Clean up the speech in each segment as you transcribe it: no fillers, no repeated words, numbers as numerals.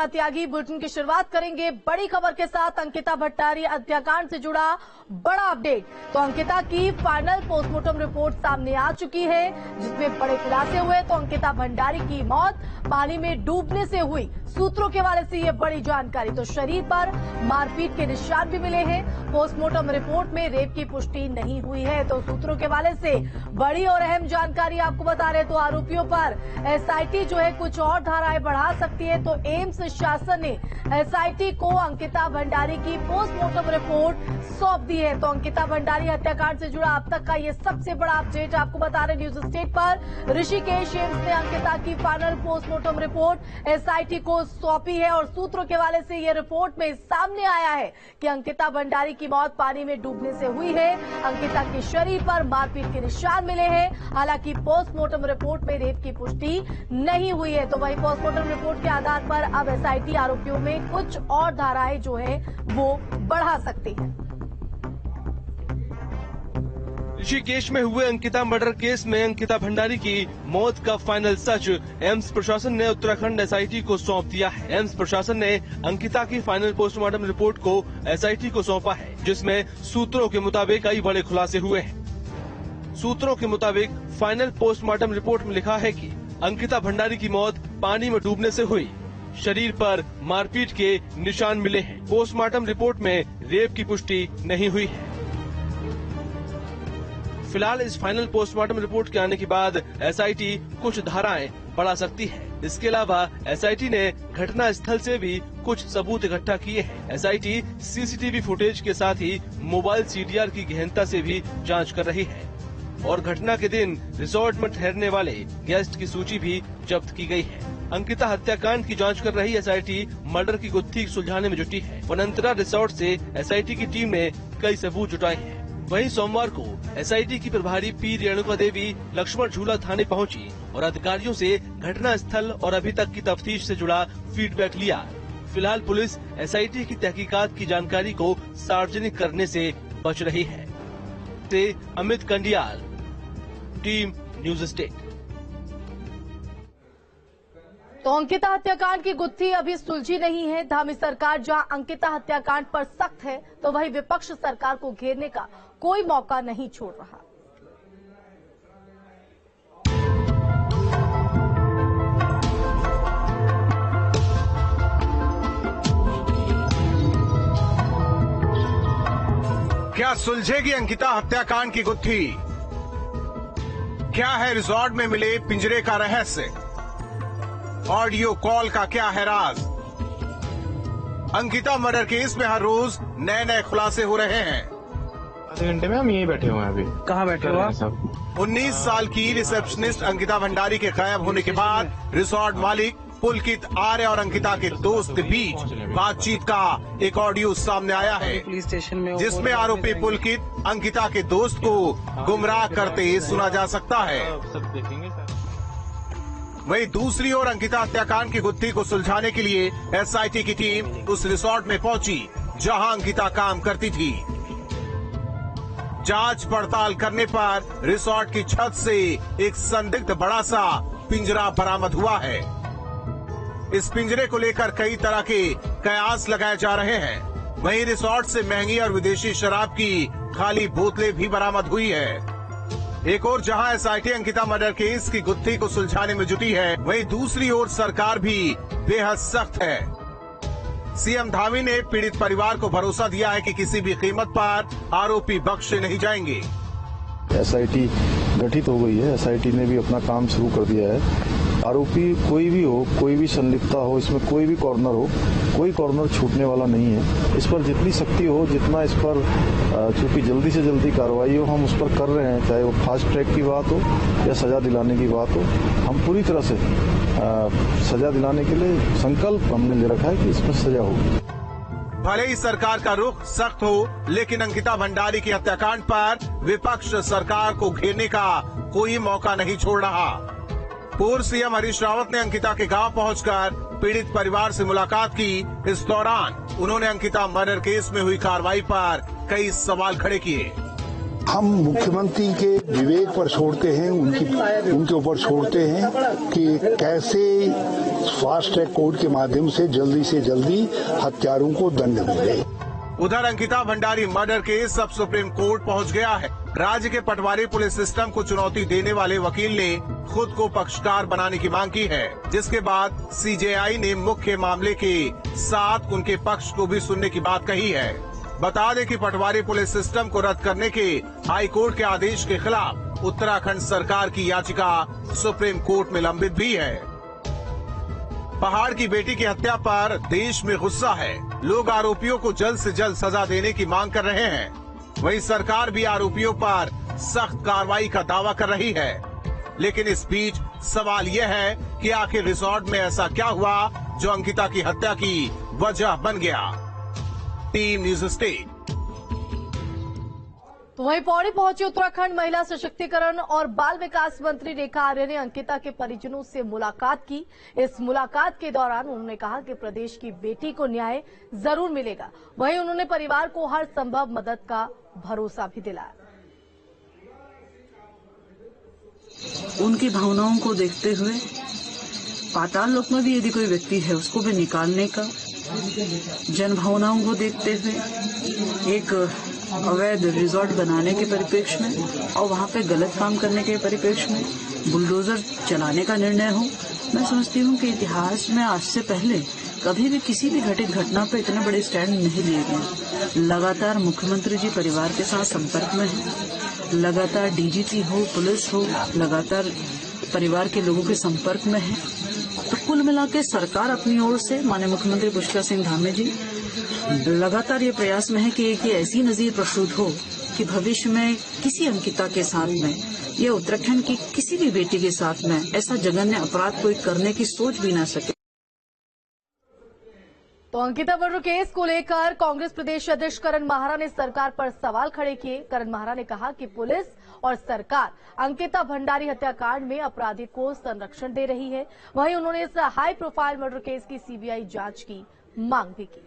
सीमा त्यागी। Bulletin की शुरुआत करेंगे बड़ी खबर के साथ। अंकिता भंडारी हत्याकांड से जुड़ा बड़ा अपडेट। तो अंकिता की फाइनल पोस्टमार्टम रिपोर्ट सामने आ चुकी है, जिसमें बड़े खुलासे हुए। तो अंकिता भंडारी की मौत पानी में डूबने से हुई, सूत्रों के हवाले से ये बड़ी जानकारी। तो शरीर पर मारपीट के निशान भी मिले हैं। पोस्टमार्टम रिपोर्ट में रेप की पुष्टि नहीं हुई है। तो सूत्रों के हवाले से बड़ी और अहम जानकारी आपको बता रहे। तो आरोपियों पर एसआईटी जो है कुछ और धाराएं बढ़ा सकती है। तो एम्स शासन ने एसआईटी को अंकिता भंडारी की पोस्टमार्टम रिपोर्ट सौंप दी है। तो अंकिता भंडारी हत्याकांड से जुड़ा अब तक का ये सबसे बड़ा अपडेट आपको बता रहे। न्यूज स्टेट पर ऋषिकेश एम्स ने अंकिता की फाइनल पोस्टमार्टम रिपोर्ट एसआईटी को सौंपी है और सूत्रों के हवाले से ये रिपोर्ट में सामने आया है कि अंकिता भंडारी की मौत पानी में डूबने से हुई है। अंकिता के शरीर पर मारपीट के निशान मिले हैं। हालांकि पोस्टमार्टम रिपोर्ट में रेप की पुष्टि नहीं हुई है। तो वही पोस्टमार्टम रिपोर्ट के आधार पर अब एसआईटी आरोपियों में कुछ और धाराएं जो है वो बढ़ा सकती है। ऋषिकेश में हुए अंकिता मर्डर केस में अंकिता भंडारी की मौत का फाइनल सच एम्स प्रशासन ने उत्तराखंड एसआईटी को सौंप दिया है। एम्स प्रशासन ने अंकिता की फाइनल पोस्टमार्टम रिपोर्ट को एसआईटी को सौंपा है, जिसमें सूत्रों के मुताबिक कई बड़े खुलासे हुए हैं। सूत्रों के मुताबिक फाइनल पोस्टमार्टम रिपोर्ट में लिखा है कि अंकिता भंडारी की मौत पानी में डूबने से हुई, शरीर पर मारपीट के निशान मिले हैं। पोस्टमार्टम रिपोर्ट में रेप की पुष्टि नहीं हुई है। फिलहाल इस फाइनल पोस्टमार्टम रिपोर्ट के आने के बाद एसआईटी कुछ धाराएं बढ़ा सकती है। इसके अलावा एसआईटी ने घटना स्थल से भी कुछ सबूत इकट्ठा किए हैं। एसआईटी सीसीटीवी फुटेज के साथ ही मोबाइल सीडीआर की गहनता से भी जांच कर रही है और घटना के दिन रिसोर्ट में ठहरने वाले गेस्ट की सूची भी जब्त की गई है। अंकिता हत्याकांड की जांच कर रही एसआईटी मर्डर की गुत्थी सुलझाने में जुटी है। वनंतरा रिसोर्ट से एसआईटी की टीम ने कई सबूत जुटाए हैं। वहीं सोमवार को एसआईटी की प्रभारी पी रेणुका देवी लक्ष्मण झूला थाने पहुंची और अधिकारियों से घटना स्थल और अभी तक की तफ्तीश से जुड़ा फीडबैक लिया। फिलहाल पुलिस एसआईटी की तहकीकात की जानकारी को सार्वजनिक करने से बच रही है। Amit Kandiyal, team news state. तो अंकिता हत्याकांड की गुत्थी अभी सुलझी नहीं है। धामी सरकार जहां अंकिता हत्याकांड पर सख्त है, तो वहीं विपक्ष सरकार को घेरने का कोई मौका नहीं छोड़ रहा। क्या सुलझेगी अंकिता हत्याकांड की गुत्थी? क्या है रिजॉर्ट में मिले पिंजरे का रहस्य? ऑडियो कॉल का क्या है राज? अंकिता मर्डर केस में हर रोज नए नए खुलासे हो रहे हैं। आधे घंटे में हम यहीं बैठे हुए हैं। अभी कहाँ बैठे हुए हैं सब? 19 साल की रिसेप्शनिस्ट अंकिता भंडारी के गायब होने के बाद रिसोर्ट मालिक पुलकित आर्य और अंकिता के दोस्त के बीच बातचीत का एक ऑडियो सामने आया है, पुलिस स्टेशन में जिसमें आरोपी पुलकित अंकिता के दोस्त को गुमराह करते सुना जा सकता है। सब देखेंगे सर। वहीं दूसरी ओर अंकिता हत्याकांड की गुत्थी को सुलझाने के लिए एसआईटी की टीम उस रिसोर्ट में पहुंची जहां अंकिता काम करती थी। जांच पड़ताल करने पर रिसोर्ट की छत से एक संदिग्ध बड़ा सा पिंजरा बरामद हुआ है। इस पिंजरे को लेकर कई तरह के कयास लगाए जा रहे हैं। वहीं रिसोर्ट से महंगी और विदेशी शराब की खाली बोतलें भी बरामद हुई है। एक और जहां एसआईटी अंकिता मर्डर केस की गुत्थी को सुलझाने में जुटी है, वहीं दूसरी ओर सरकार भी बेहद सख्त है। सीएम धामी ने पीड़ित परिवार को भरोसा दिया है कि किसी भी कीमत पर आरोपी बख्शे नहीं जाएंगे। एसआईटी गठित हो गई है। एसआईटी ने भी अपना काम शुरू कर दिया है। आरोपी कोई भी हो, कोई भी संलिप्तता हो, इसमें कोई भी कॉर्नर हो, कोई कॉर्नर छूटने वाला नहीं है। इस पर जितनी सख्ती हो, जितना इस पर चूंकि जल्दी से जल्दी कार्रवाई हो, हम उस पर कर रहे हैं। चाहे वो फास्ट ट्रैक की बात हो या सजा दिलाने की बात हो, हम पूरी तरह से सजा दिलाने के लिए संकल्प हमने ले रखा है कि इसमें सजा होगी। भले ही सरकार का रुख सख्त हो, लेकिन अंकिता भंडारी की हत्याकांड पर विपक्ष सरकार को घेरने का कोई मौका नहीं छोड़ रहा। पूर्व सीएम हरीश रावत ने अंकिता के गांव पहुंचकर पीड़ित परिवार से मुलाकात की। इस दौरान उन्होंने अंकिता मर्डर केस में हुई कार्रवाई पर कई सवाल खड़े किए। हम मुख्यमंत्री के विवेक पर छोड़ते हैं, उनके ऊपर छोड़ते हैं कि कैसे फास्ट ट्रैक कोर्ट के माध्यम से जल्दी हत्यारों को दंड मिले। उधर अंकिता भंडारी मर्डर केस अब सुप्रीम कोर्ट पहुंच गया है। राज्य के पटवारी पुलिस सिस्टम को चुनौती देने वाले वकील ने खुद को पक्षकार बनाने की मांग की है, जिसके बाद सीजेआई ने मुख्य मामले के साथ उनके पक्ष को भी सुनने की बात कही है। बता दें कि पटवारी पुलिस सिस्टम को रद्द करने के हाई कोर्ट के आदेश के खिलाफ उत्तराखंड सरकार की याचिका सुप्रीम कोर्ट में लंबित भी है। पहाड़ की बेटी की हत्या पर देश में गुस्सा है। लोग आरोपियों को जल्द से जल्द सजा देने की मांग कर रहे हैं। वहीं सरकार भी आरोपियों पर सख्त कार्रवाई का दावा कर रही है। लेकिन इस बीच सवाल यह है कि आखिर रिसोर्ट में ऐसा क्या हुआ जो अंकिता की हत्या की वजह बन गया। Team news state. तो वहीं पौड़ी पहुंची उत्तराखंड महिला सशक्तिकरण और बाल विकास मंत्री रेखा आर्य ने अंकिता के परिजनों से मुलाकात की। इस मुलाकात के दौरान उन्होंने कहा कि प्रदेश की बेटी को न्याय जरूर मिलेगा। वहीं उन्होंने परिवार को हर संभव मदद का भरोसा भी दिलाया। उनकी भावनाओं को देखते हुए पाताल लोक में भी यदि कोई व्यक्ति है उसको भी निकालने का, जन भावनाओं को देखते हुए एक अवैध रिजॉर्ट बनाने के परिप्रेक्ष्य में और वहां पे गलत काम करने के परिप्रेक्ष्य में बुलडोजर चलाने का निर्णय हो, मैं समझती हूँ कि इतिहास में आज से पहले कभी भी किसी भी घटित घटना पर इतने बड़े स्टैंड नहीं लिए गए। लगातार मुख्यमंत्री जी परिवार के साथ संपर्क में है, लगातार डीजीपी हो, पुलिस हो, लगातार परिवार के लोगों के संपर्क में है। तो कुल मिला के सरकार अपनी ओर से माननीय मुख्यमंत्री पुष्कर सिंह धामी जी लगातार ये प्रयास में है कि एक ऐसी नजीर प्रस्तुत हो कि भविष्य में किसी अंकिता के साथ में या उत्तराखंड की किसी भी बेटी के साथ में ऐसा जघन्य अपराध कोई करने की सोच भी ना सके। तो अंकिता मर्डर केस को लेकर कांग्रेस प्रदेश अध्यक्ष करण माहरा ने सरकार पर सवाल खड़े किए। करण माहरा ने कहा कि पुलिस और सरकार अंकिता भंडारी हत्याकांड में अपराधी को संरक्षण दे रही है। वहीं उन्होंने इस हाई प्रोफाइल मर्डर केस की सीबीआई जांच की मांग भी की।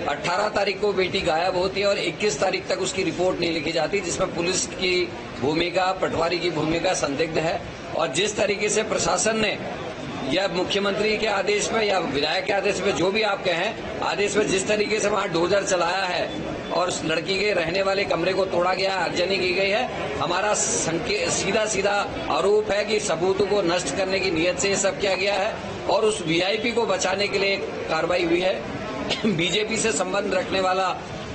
18 तारीख को बेटी गायब होती है और 21 तारीख तक उसकी रिपोर्ट नहीं लिखी जाती, जिसमें पुलिस की भूमिका, पटवारी की भूमिका संदिग्ध है। और जिस तरीके से प्रशासन ने या मुख्यमंत्री के आदेश में या विधायक के आदेश में, जो भी आप कहें, आदेश में जिस तरीके से वहां डोजर चलाया है और उस लड़की के रहने वाले कमरे को तोड़ा गया, आगजनी की गई है, हमारा सीधा आरोप है कि सबूतों को नष्ट करने की नीयत से ये सब किया गया है और उस वीआईपी को बचाने के लिए कार्रवाई हुई है। बीजेपी से संबंध रखने वाला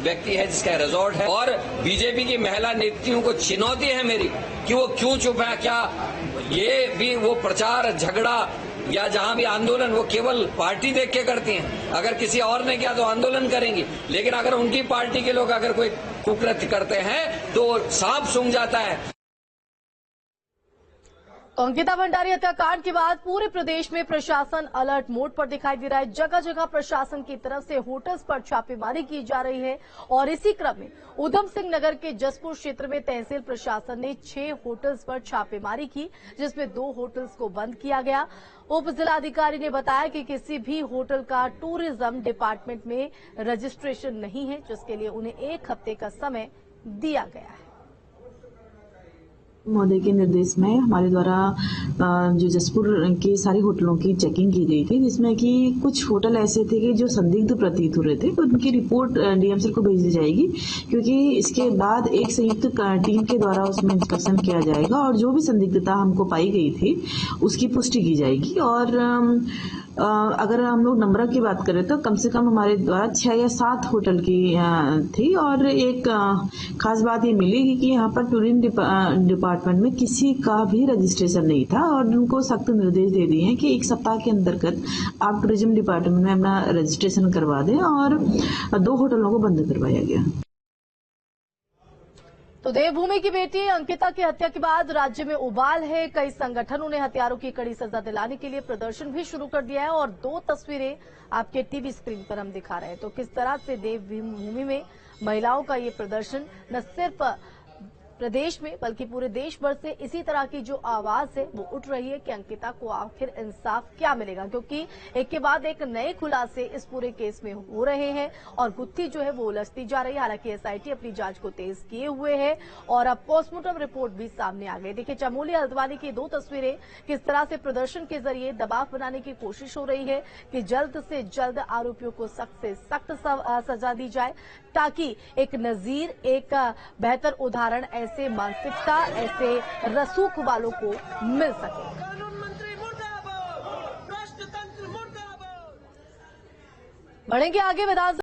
व्यक्ति है जिसका रिजॉर्ट है और बीजेपी की महिला नेत्रियों को चुनौती है मेरी कि वो क्यों चुप है। क्या ये भी वो प्रचार, झगड़ा या जहां भी आंदोलन वो केवल पार्टी देख के करती हैं? अगर किसी और ने किया तो आंदोलन करेंगी, लेकिन अगर उनकी पार्टी के लोग अगर कोई कुकृत्य करते हैं तो सांप सूंघ जाता है। तो अंकिता भंडारी हत्याकांड के बाद पूरे प्रदेश में प्रशासन अलर्ट मोड पर दिखाई दे रहा है। जगह जगह प्रशासन की तरफ से होटल्स पर छापेमारी की जा रही है और इसी क्रम में उधम सिंह नगर के जसपुर क्षेत्र में तहसील प्रशासन ने 6 होटल्स पर छापेमारी की, जिसमें 2 होटल्स को बंद किया गया। उप जिलाधिकारी ने बताया कि किसी भी होटल का टूरिज्म डिपार्टमेंट में रजिस्ट्रेशन नहीं है, जिसके लिए उन्हें 1 हफ्ते का समय दिया गया है। महोदय के निर्देश में हमारे द्वारा जो जसपुर के सारे होटलों की चेकिंग की गई थी, जिसमें कि कुछ होटल ऐसे थे कि जो संदिग्ध प्रतीत हो रहे थे, तो उनकी रिपोर्ट डीएमसी को भेज दी जाएगी, क्योंकि इसके बाद एक संयुक्त टीम के द्वारा उसमें इंस्पेक्शन किया जाएगा और जो भी संदिग्धता हमको पाई गई थी उसकी पुष्टि की जाएगी। और अगर हम लोग नंबर की बात करें तो कम से कम हमारे द्वारा 6 या 7 होटल की थी। और एक खास बात ये मिलेगी कि यहाँ पर टूरिज्म डिपार्टमेंट में किसी का भी रजिस्ट्रेशन नहीं था और उनको सख्त निर्देश दे दिए हैं कि 1 सप्ताह के अंतर्गत आप टूरिज्म डिपार्टमेंट में अपना रजिस्ट्रेशन करवा दें। और 2 होटलों को बंद करवाया गया। तो देवभूमि की बेटी अंकिता की हत्या के बाद राज्य में उबाल है। कई संगठनों ने हत्यारों की कड़ी सजा दिलाने के लिए प्रदर्शन भी शुरू कर दिया है और 2 तस्वीरें आपके टीवी स्क्रीन पर हम दिखा रहे हैं। तो किस तरह से देवभूमि में महिलाओं का ये प्रदर्शन न सिर्फ प्रदेश में बल्कि पूरे देश भर से इसी तरह की जो आवाज है वो उठ रही है कि अंकिता को आखिर इंसाफ क्या मिलेगा, क्योंकि एक के बाद एक नए खुलासे इस पूरे केस में हो रहे हैं और गुत्थी जो है वो उलझती जा रही है। हालांकि एसआईटी अपनी जांच को तेज किए हुए है और अब पोस्टमार्टम रिपोर्ट भी सामने आ गई। देखिए, चमोली हल्द्वानी की 2 तस्वीरें किस तरह से प्रदर्शन के जरिए दबाव बनाने की कोशिश हो रही है कि जल्द से जल्द आरोपियों को सख्त से सख्त सजा दी जाए, ताकि एक नजीर, एक बेहतर उदाहरण ऐसे मानसिकता, ऐसे रसूख वालों को मिल सके। बढ़ेंगे आगे विधानसभा